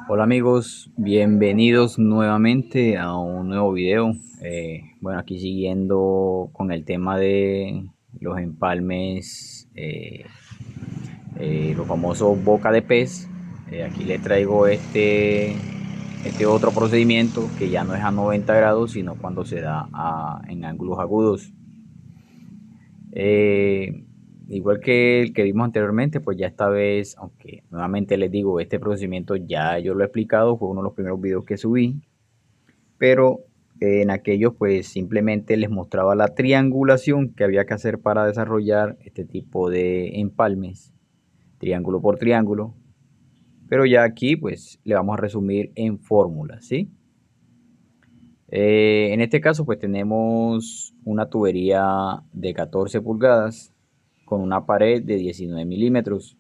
Hola amigos, bienvenidos nuevamente a un nuevo video. Bueno, aquí siguiendo con el tema de los empalmes, los famosos boca de pez. Aquí les traigo este otro procedimiento que ya no es a 90 grados, sino cuando se da en ángulos agudos. Igual que el que vimos anteriormente, pues ya esta vez, aunque nuevamente les digo, este procedimiento ya yo lo he explicado, fue uno de los primeros videos que subí, pero en aquellos pues simplemente les mostraba la triangulación que había que hacer para desarrollar este tipo de empalmes, triángulo por triángulo, pero ya aquí pues le vamos a resumir en fórmulas, ¿sí? En este caso pues tenemos una tubería de 14 pulgadas con una pared de 19 milímetros.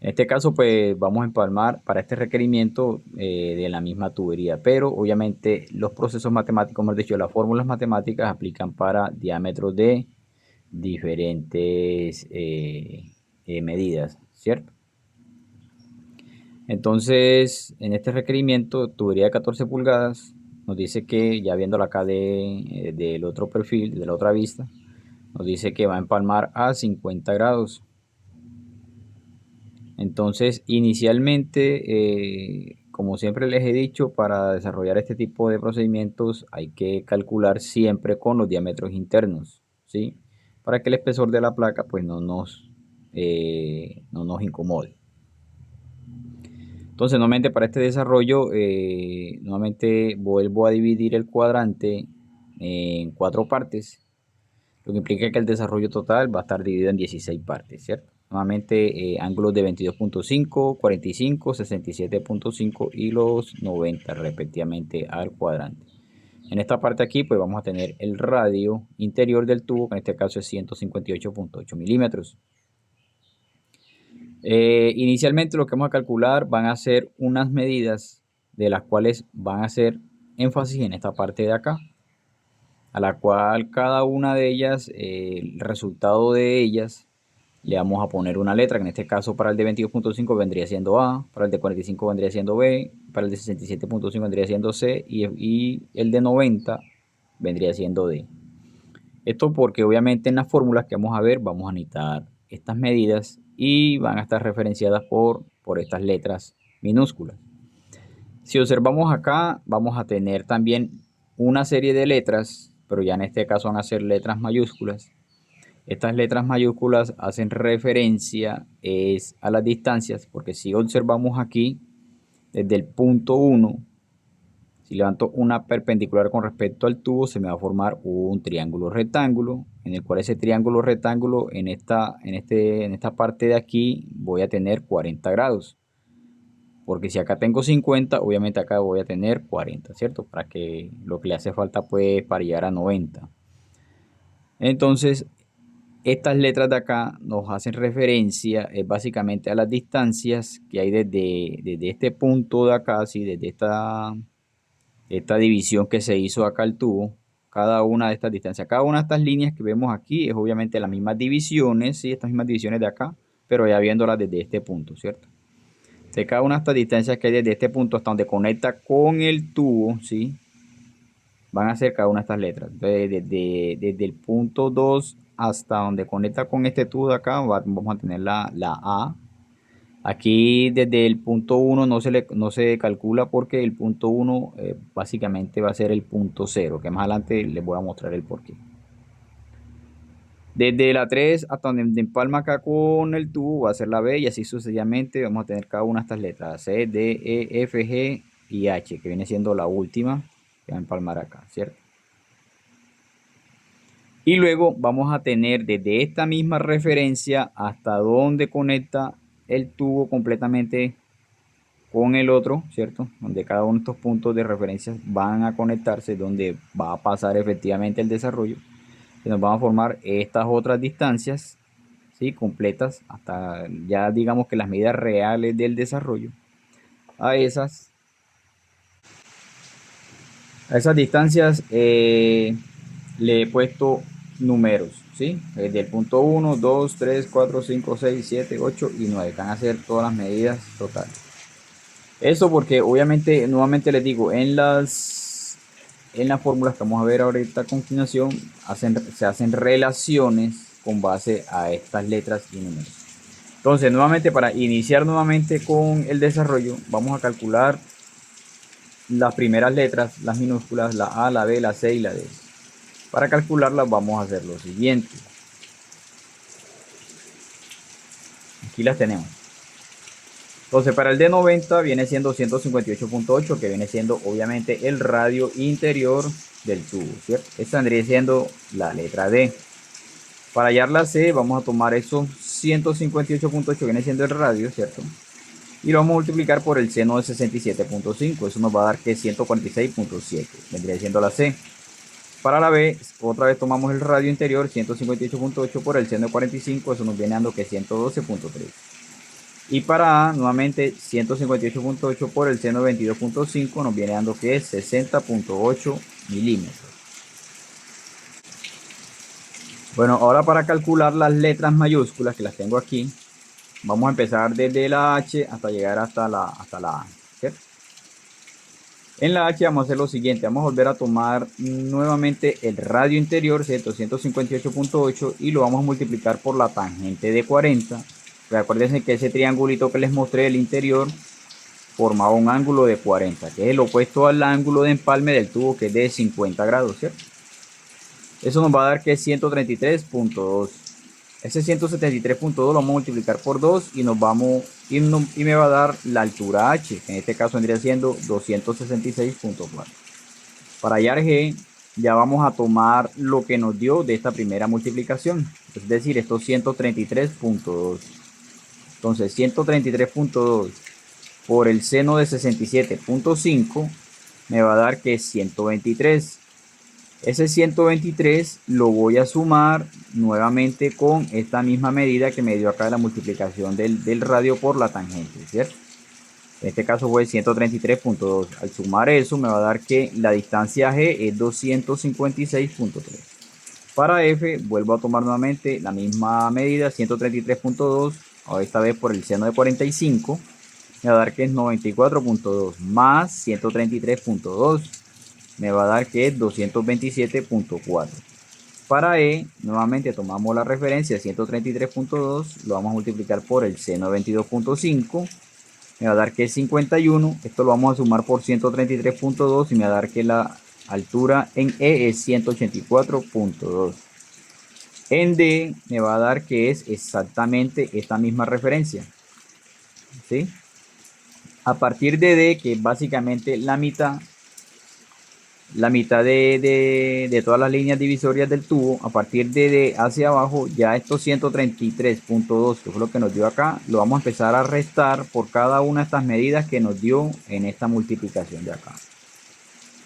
En este caso pues vamos a empalmar para este requerimiento de la misma tubería, pero obviamente los procesos matemáticos, hemos dicho, las fórmulas matemáticas aplican para diámetros de diferentes medidas, ¿cierto? Entonces, en este requerimiento, tubería de 14 pulgadas, nos dice que, ya viéndolo acá del otro perfil, de la otra vista, nos dice que va a empalmar a 50 grados. Entonces, inicialmente, como siempre les he dicho, para desarrollar este tipo de procedimientos hay que calcular siempre con los diámetros internos, ¿sí? Para que el espesor de la placa pues no nos incomode. Entonces, nuevamente para este desarrollo, nuevamente vuelvo a dividir el cuadrante en 4 partes, lo que implica que el desarrollo total va a estar dividido en 16 partes, ¿cierto? Nuevamente ángulos de 22.5, 45, 67.5 y los 90 respectivamente al cuadrante. En esta parte aquí pues vamos a tener el radio interior del tubo, que en este caso es 158.8 milímetros. Inicialmente lo que vamos a calcular van a ser unas medidas de las cuales van a hacer énfasis en esta parte de acá, a la cual cada una de ellas, el resultado de ellas, le vamos a poner una letra, que en este caso para el de 22.5 vendría siendo A, para el de 45 vendría siendo B, para el de 67.5 vendría siendo C y el de 90 vendría siendo D. Esto porque obviamente en las fórmulas que vamos a ver vamos a necesitar estas medidas y van a estar referenciadas por estas letras minúsculas. Si observamos acá vamos a tener también una serie de letras, pero ya en este caso van a ser letras mayúsculas. Estas letras mayúsculas hacen referencia a las distancias, porque si observamos aquí desde el punto 1, si levanto una perpendicular con respecto al tubo, se me va a formar un triángulo rectángulo, en el cual ese triángulo rectángulo en esta parte de aquí voy a tener 40 grados. Porque si acá tengo 50, obviamente acá voy a tener 40, ¿cierto? Para que lo que le hace falta pues para llegar a 90. Entonces, estas letras de acá nos hacen referencia básicamente a las distancias que hay desde este punto de acá, ¿sí? Desde esta división que se hizo acá al tubo, cada una de estas distancias, cada una de estas líneas que vemos aquí es obviamente las mismas divisiones, ¿sí? Estas mismas divisiones de acá, pero ya viéndolas desde este punto, ¿cierto? De cada una de estas distancias que hay desde este punto hasta donde conecta con el tubo, ¿sí? Van a ser cada una de estas letras. Entonces, desde el punto 2 hasta donde conecta con este tubo de acá, vamos a tener la A. Aquí desde el punto 1 no se calcula porque el punto 1 básicamente va a ser el punto 0, que más adelante les voy a mostrar el porqué. Desde la 3 hasta donde empalma acá con el tubo va a ser la B y así sucesivamente vamos a tener cada una de estas letras C, D, E, F, G y H, que viene siendo la última que va a empalmar acá, ¿cierto? Y luego vamos a tener desde esta misma referencia hasta donde conecta el tubo completamente con el otro, ¿cierto? Donde cada uno de estos puntos de referencia van a conectarse, donde va a pasar efectivamente el desarrollo. Y nos van a formar estas otras distancias, ¿sí? Completas, hasta ya digamos que las medidas reales del desarrollo. A esas distancias le he puesto números, ¿sí? Desde el punto 1, 2, 3, 4, 5, 6, 7, 8 y 9. Van a ser todas las medidas totales. Eso porque obviamente, nuevamente les digo, en las fórmulas que vamos a ver ahorita a continuación, se hacen relaciones con base a estas letras y números. Entonces, nuevamente, para iniciar nuevamente con el desarrollo, vamos a calcular las primeras letras, las minúsculas, la A, la B, la C y la D. Para calcularlas vamos a hacer lo siguiente. Aquí las tenemos. Entonces, para el D90 viene siendo 158.8, que viene siendo obviamente el radio interior del tubo, ¿cierto? Esta vendría siendo la letra D. Para hallar la C, vamos a tomar esos 158.8, que viene siendo el radio, ¿cierto? Y lo vamos a multiplicar por el seno de 67.5. Eso nos va a dar que 146.7. Vendría siendo la C. Para la B, otra vez tomamos el radio interior, 158.8 por el seno de 45. Eso nos viene dando que 112.3. Y para A, nuevamente 158.8 por el seno de 22.5 nos viene dando que es 60.8 milímetros. Bueno, ahora para calcular las letras mayúsculas, que las tengo aquí, vamos a empezar desde la H hasta llegar hasta la A, ¿cierto? En la H vamos a hacer lo siguiente, vamos a volver a tomar nuevamente el radio interior, ¿cierto? 158.8, y lo vamos a multiplicar por la tangente de 40. Recuerden que ese triangulito que les mostré del interior formaba un ángulo de 40, que es el opuesto al ángulo de empalme del tubo, que es de 50 grados, ¿cierto? Eso nos va a dar que es 133.2. Ese 173.2 lo vamos a multiplicar por 2 y y me va a dar la altura H, que en este caso vendría siendo 266.4. Para hallar G, ya vamos a tomar lo que nos dio de esta primera multiplicación, es decir, estos 133.2. Entonces 133.2 por el seno de 67.5 me va a dar que es 123. Ese 123 lo voy a sumar nuevamente con esta misma medida que me dio acá la multiplicación del radio por la tangente, ¿cierto? En este caso fue 133.2. Al sumar eso me va a dar que la distancia G es 256.3. Para F vuelvo a tomar nuevamente la misma medida, 133.2, esta vez por el seno de 45. Me va a dar que es 94.2 más 133.2. Me va a dar que es 227.4. Para E, nuevamente tomamos la referencia 133.2, lo vamos a multiplicar por el seno de 22.5, me va a dar que es 51. Esto lo vamos a sumar por 133.2 y me va a dar que la altura en E es 184.2. En D me va a dar que es exactamente esta misma referencia, ¿sí? A partir de D, que es básicamente la mitad de todas las líneas divisorias del tubo, a partir de hacia abajo, ya estos 133.2, que fue lo que nos dio acá, lo vamos a empezar a restar por cada una de estas medidas que nos dio en esta multiplicación de acá.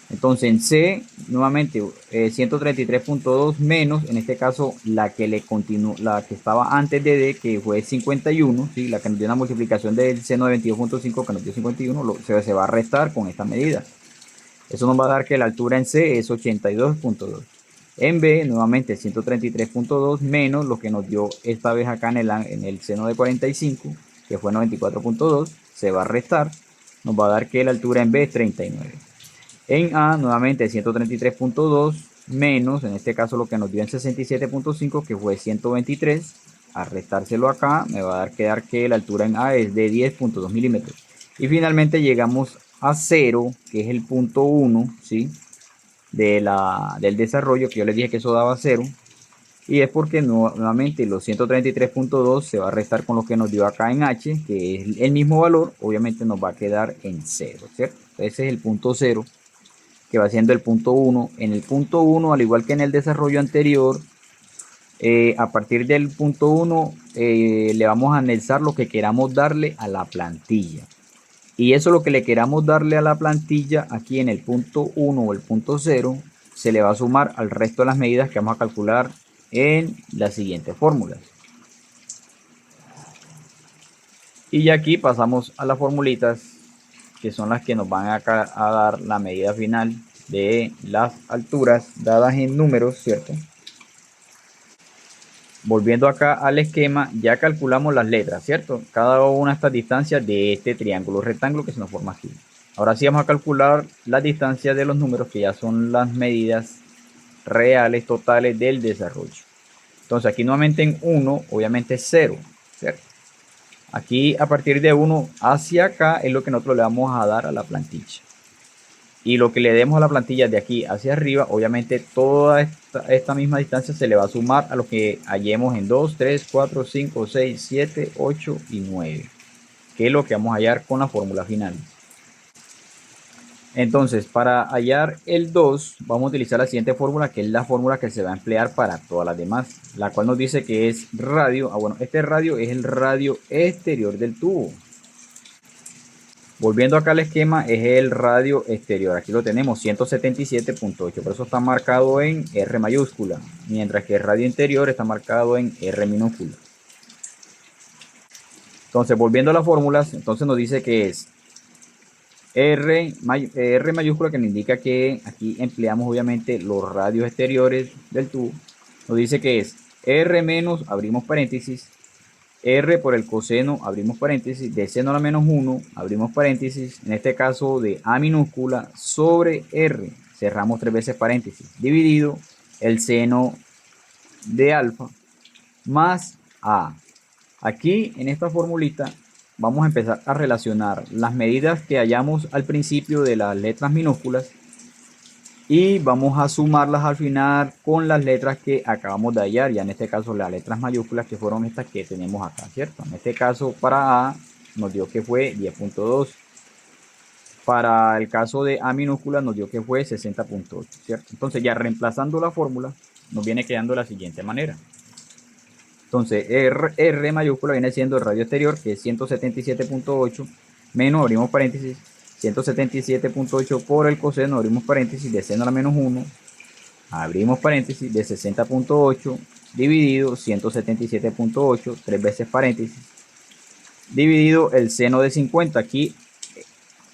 Entonces en C, nuevamente 133.2 menos, en este caso la que estaba antes de D, que fue 51, ¿sí? La que nos dio una multiplicación del seno de 22.5, que nos dio 51, se va a restar con esta medida. Eso nos va a dar que la altura en C es 82.2. En B, nuevamente 133.2 menos lo que nos dio esta vez acá en el seno de 45, que fue 94.2, se va a restar. Nos va a dar que la altura en B es 39. En A, nuevamente 133.2 menos, en este caso lo que nos dio en 67.5, que fue 123. A restárselo acá, me va a dar que la altura en A es de 10.2 milímetros. Y finalmente llegamos a 0, que es el punto 1, ¿sí? Del desarrollo, que yo les dije que eso daba 0. Y es porque nuevamente los 133.2 se va a restar con lo que nos dio acá en H, que es el mismo valor, obviamente nos va a quedar en 0, ¿cierto? Ese es el punto 0, que va siendo el punto 1. En el punto 1, al igual que en el desarrollo anterior, a partir del punto 1 le vamos a anexar lo que queramos darle a la plantilla. Y eso lo que le queramos darle a la plantilla aquí en el punto 1 o el punto 0 se le va a sumar al resto de las medidas que vamos a calcular en las siguientes fórmulas. Y ya aquí pasamos a las formulitas, que son las que nos van a dar la medida final de las alturas dadas en números, ¿cierto? volviendo acá al esquema, ya calculamos las letras, ¿cierto? Cada una de estas distancias de este triángulo rectángulo que se nos forma aquí. Ahora sí vamos a calcular las distancias de los números, que ya son las medidas reales totales del desarrollo. Entonces aquí nuevamente en 1, obviamente 0, ¿cierto? Aquí a partir de 1 hacia acá es lo que nosotros le vamos a dar a la plantilla. Y lo que le demos a la plantilla de aquí hacia arriba, obviamente toda esta misma distancia se le va a sumar a lo que hallemos en 2, 3, 4, 5, 6, 7, 8 y 9, que es lo que vamos a hallar con la fórmula final. Entonces, para hallar el 2, vamos a utilizar la siguiente fórmula, que es la fórmula que se va a emplear para todas las demás, la cual nos dice que es radio. Bueno, este radio es el radio exterior del tubo. Volviendo acá al esquema, es el radio exterior. Aquí lo tenemos, 177.8. Por eso está marcado en R mayúscula. Mientras que el radio interior está marcado en R minúscula. Entonces, volviendo a las fórmulas, entonces nos dice que es R mayúscula, que nos indica que aquí empleamos obviamente los radios exteriores del tubo. Nos dice que es R menos, abrimos paréntesis, R por el coseno, abrimos paréntesis, de seno a la menos 1, abrimos paréntesis, en este caso de A minúscula, sobre R, cerramos 3 veces paréntesis, dividido el seno de alfa más A. Aquí en esta formulita vamos a empezar a relacionar las medidas que hallamos al principio de las letras minúsculas y vamos a sumarlas al final con las letras que acabamos de hallar, ya en este caso las letras mayúsculas, que fueron estas que tenemos acá, ¿cierto? En este caso para A nos dio que fue 10.2, para el caso de A minúscula nos dio que fue 60.8, ¿cierto? Entonces ya reemplazando la fórmula nos viene quedando de la siguiente manera. Entonces R mayúscula viene siendo el radio exterior, que es 177.8, menos, abrimos paréntesis, 177.8 por el coseno, abrimos paréntesis, de seno a la menos 1, abrimos paréntesis, de 60.8, dividido 177.8, 3 veces paréntesis, dividido el seno de 50. Aquí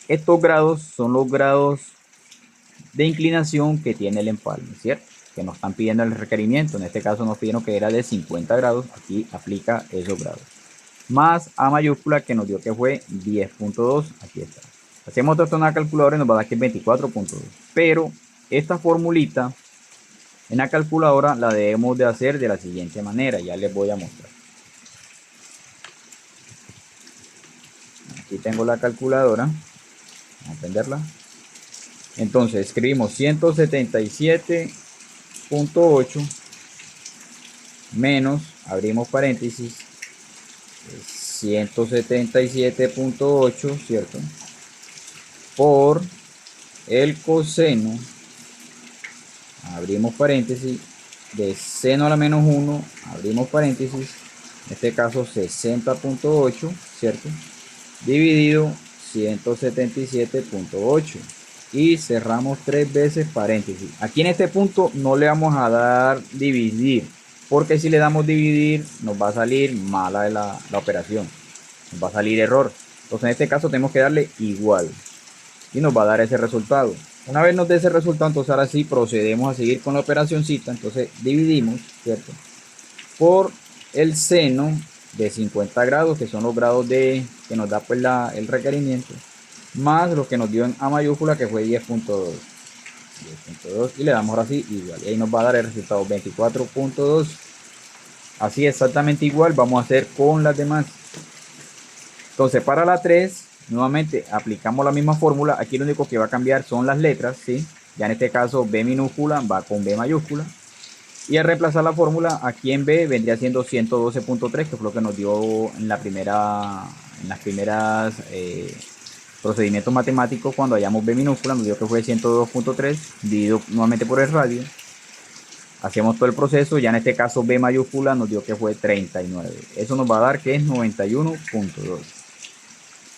estos grados son los grados de inclinación que tiene el empalme, ¿cierto? Que nos están pidiendo el requerimiento. En este caso nos pidieron que era de 50 grados. Aquí aplica esos grados. Más A mayúscula, que nos dio que fue 10.2. Aquí está. Hacemos esto en la calculadora y nos va a dar que es 24.2. Pero esta formulita en la calculadora la debemos de hacer de la siguiente manera. Ya les voy a mostrar. Aquí tengo la calculadora. Vamos a prenderla. Entonces escribimos 177.8 menos, abrimos paréntesis, 177.8, ¿cierto? Por el coseno, abrimos paréntesis, de seno a la menos 1, abrimos paréntesis, en este caso 60.8, ¿cierto? Dividido 177.8 y cerramos 3 veces paréntesis. Aquí en este punto no le vamos a dar dividir, porque si le damos dividir nos va a salir mala la operación, nos va a salir error. Entonces en este caso tenemos que darle igual y nos va a dar ese resultado. Una vez nos dé ese resultado, entonces ahora sí procedemos a seguir con la operacióncita. Entonces dividimos, ¿cierto?, por el seno de 50 grados, que son los grados que nos da pues el requerimiento, más lo que nos dio en A mayúscula, que fue 10.2, y le damos ahora sí igual, y ahí nos va a dar el resultado 24.2. así exactamente igual vamos a hacer con las demás. Entonces para la 3 nuevamente aplicamos la misma fórmula. Aquí lo único que va a cambiar son las letras, ¿sí? Ya en este caso B minúscula va con B mayúscula. Y al reemplazar la fórmula, aquí en B vendría siendo 112.3, que fue lo que nos dio en las primeras procedimientos matemáticos. Cuando hallamos B minúscula, nos dio que fue 102.3, dividido nuevamente por el radio. Hacemos todo el proceso, ya en este caso B mayúscula nos dio que fue 39. Eso nos va a dar que es 91.2.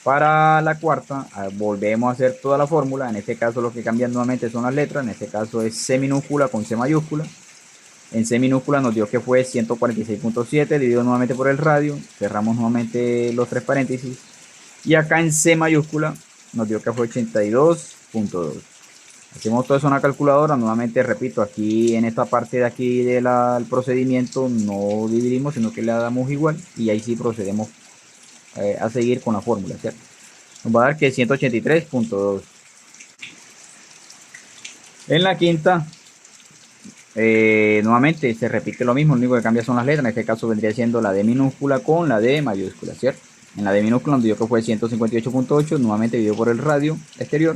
Para la cuarta, volvemos a hacer toda la fórmula. En este caso lo que cambian nuevamente son las letras. En este caso es C minúscula con C mayúscula. En C minúscula nos dio que fue 146.7, dividido nuevamente por el radio. Cerramos nuevamente los 3 paréntesis. Y acá en C mayúscula nos dio que fue 82.2. Hacemos todo eso en la calculadora. Nuevamente repito, aquí en esta parte de aquí del procedimiento no dividimos, sino que le damos igual y ahí sí procedemos a seguir con la fórmula, ¿cierto? Nos va a dar que 183.2. En la quinta, nuevamente se repite lo mismo, lo único que cambia son las letras. En este caso vendría siendo la D minúscula con la D mayúscula, ¿cierto? En la D minúscula nos dio que fue 158.8, nuevamente dividido por el radio exterior.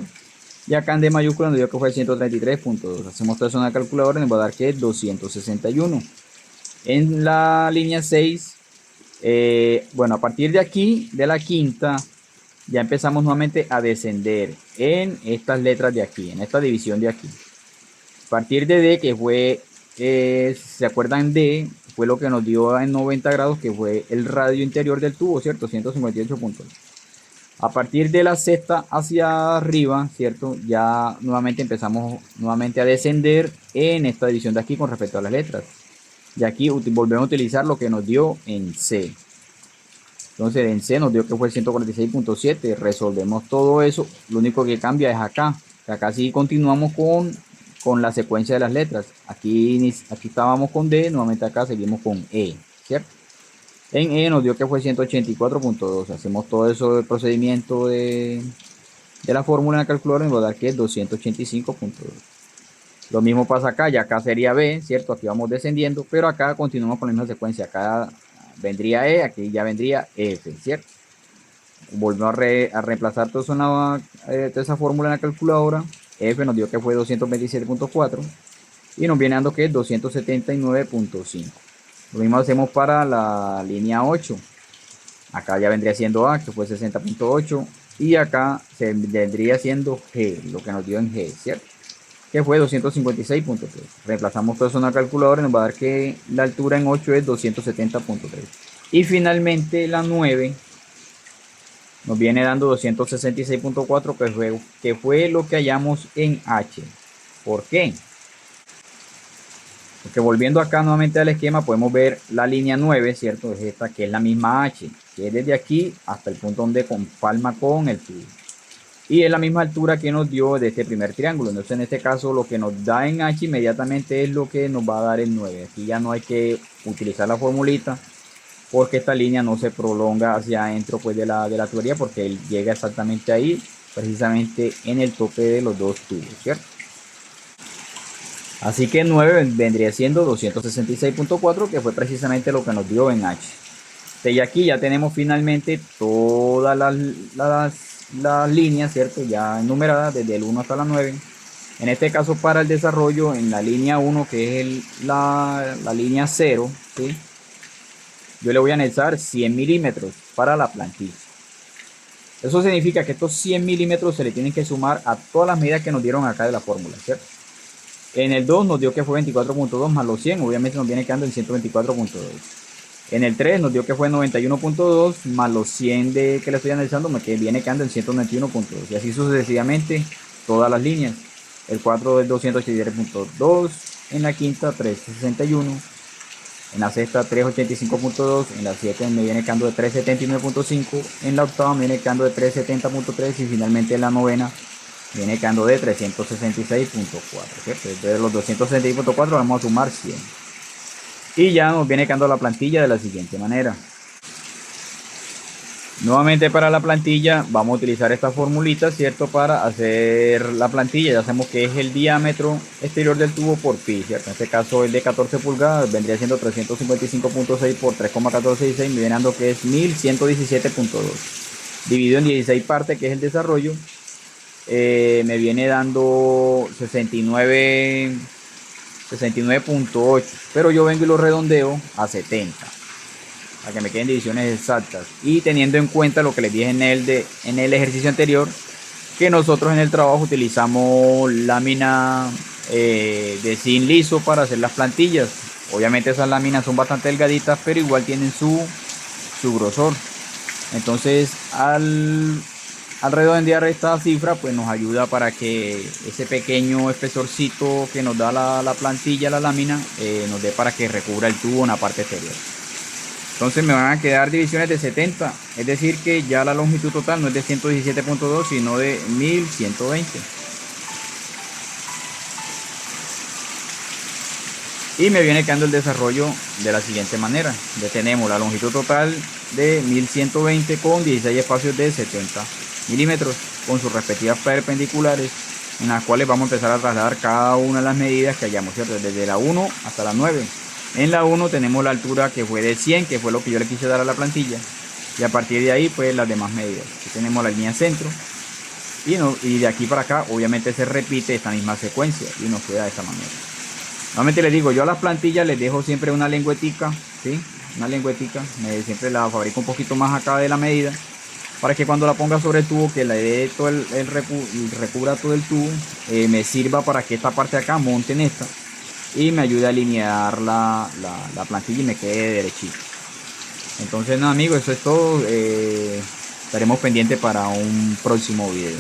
Y acá en D mayúscula nos dio que fue 133.2. Hacemos todo eso en la calculadora y nos va a dar que 261. En la línea 6, bueno, a partir de aquí, de la quinta, ya empezamos nuevamente a descender en estas letras de aquí, en esta división de aquí. A partir de D, que fue, ¿se acuerdan? D fue lo que nos dio en 90 grados, que fue el radio interior del tubo, ¿cierto? 158 puntos. A partir de la sexta hacia arriba, ¿cierto? Ya nuevamente empezamos nuevamente a descender en esta división de aquí con respecto a las letras. Y aquí volvemos a utilizar lo que nos dio en C. Entonces en C nos dio que fue 146.7. Resolvemos todo eso. Lo único que cambia es acá. Acá sí continuamos con la secuencia de las letras. Aquí estábamos con D, nuevamente acá seguimos con E, ¿cierto? En E nos dio que fue 184.2. Hacemos todo eso del procedimiento de la fórmula en la calculadora y nos va a dar que es 285.2. Lo mismo pasa acá, ya acá sería B, ¿cierto? Aquí vamos descendiendo, pero acá continuamos con la misma secuencia. Acá vendría E, aquí ya vendría F, ¿cierto? Volvemos a reemplazar toda esa fórmula en la calculadora. F nos dio que fue 227.4 y nos viene dando que es 279.5. Lo mismo hacemos para la línea 8. Acá ya vendría siendo A, que fue 60.8. Y acá se vendría siendo G, lo que nos dio en G, ¿cierto? Que fue 256.3. Reemplazamos todo eso en la calculadora y nos va a dar que la altura en 8 es 270.3. Y finalmente la 9 nos viene dando 266.4, que fue lo que hallamos en H. ¿Por qué? Porque volviendo acá nuevamente al esquema, podemos ver la línea 9, ¿cierto? Es esta que es la misma H, que es desde aquí hasta el punto donde palma con el tubo. Y es la misma altura que nos dio de este primer triángulo. Entonces en este caso lo que nos da en H inmediatamente es lo que nos va a dar el 9. Aquí ya no hay que utilizar la formulita, porque esta línea no se prolonga hacia adentro pues de la tubería, porque él llega exactamente ahí, precisamente en el tope de los dos tubos, ¿cierto? Así que 9 vendría siendo 266.4, que fue precisamente lo que nos dio en H. Y aquí ya tenemos finalmente todas las líneas, ¿cierto? Ya enumeradas desde el 1 hasta la 9. En este caso para el desarrollo en la línea 1, que es la línea 0, ¿sí? Yo le voy a anexar 100 milímetros para la plantilla. Eso significa que estos 100 milímetros se le tienen que sumar a todas las medidas que nos dieron acá de la fórmula, ¿cierto? En el 2 nos dio que fue 24.2 más los 100, obviamente nos viene quedando en 124.2. En el 3 nos dio que fue 91.2 más los 100 que le estoy analizando, me viene quedando en 191.2. Y así sucesivamente todas las líneas. El 4 es 283.2, en la quinta 361, en la sexta 385.2, en la 7 me viene quedando de 379.5, en la octava me viene quedando de 370.3 y finalmente en la novena viene quedando de 366.4, ¿cierto? Entonces los 266.4 vamos a sumar 100. Y ya nos viene quedando la plantilla de la siguiente manera. Nuevamente para la plantilla vamos a utilizar esta formulita, ¿cierto? Para hacer la plantilla. Ya sabemos que es el diámetro exterior del tubo por pi, ¿cierto? En este caso el de 14 pulgadas vendría siendo 355.6 por 3,1416, me viene dando que es 1117.2. Dividido en 16 partes, que es el desarrollo. Me viene dando 69.8, pero yo vengo y lo redondeo a 70 para que me queden divisiones exactas, y teniendo en cuenta lo que les dije en el ejercicio anterior, que nosotros en el trabajo utilizamos lámina de zinc liso para hacer las plantillas. Obviamente esas láminas son bastante delgaditas, pero igual tienen su grosor. Entonces al redondear esta cifra, pues nos ayuda para que ese pequeño espesorcito que nos da la plantilla, la lámina, nos dé para que recubra el tubo en la parte exterior. Entonces me van a quedar divisiones de 70, es decir que ya la longitud total no es de 117.2, sino de 1120. Y me viene quedando el desarrollo de la siguiente manera. Ya tenemos la longitud total de 1120 con 16 espacios de 70 milímetros con sus respectivas perpendiculares, en las cuales vamos a empezar a trasladar cada una de las medidas que hayamos, ¿cierto? Desde la 1 hasta la 9. En la 1 tenemos la altura que fue de 100, que fue lo que yo le quise dar a la plantilla, y a partir de ahí pues las demás medidas. Aquí tenemos la línea centro, y de aquí para acá obviamente se repite esta misma secuencia y nos queda de esta manera. Nuevamente les digo, yo a las plantillas les dejo siempre una lengüetica, ¿sí? Una lengüetica, siempre la fabrico un poquito más acá de la medida, para que cuando la ponga sobre el tubo, que le dé todo recubra todo el tubo, me sirva para que esta parte de acá monte en esta y me ayude a alinear la plantilla y me quede derechito. Entonces nada amigos, eso es todo. Estaremos pendientes para un próximo video.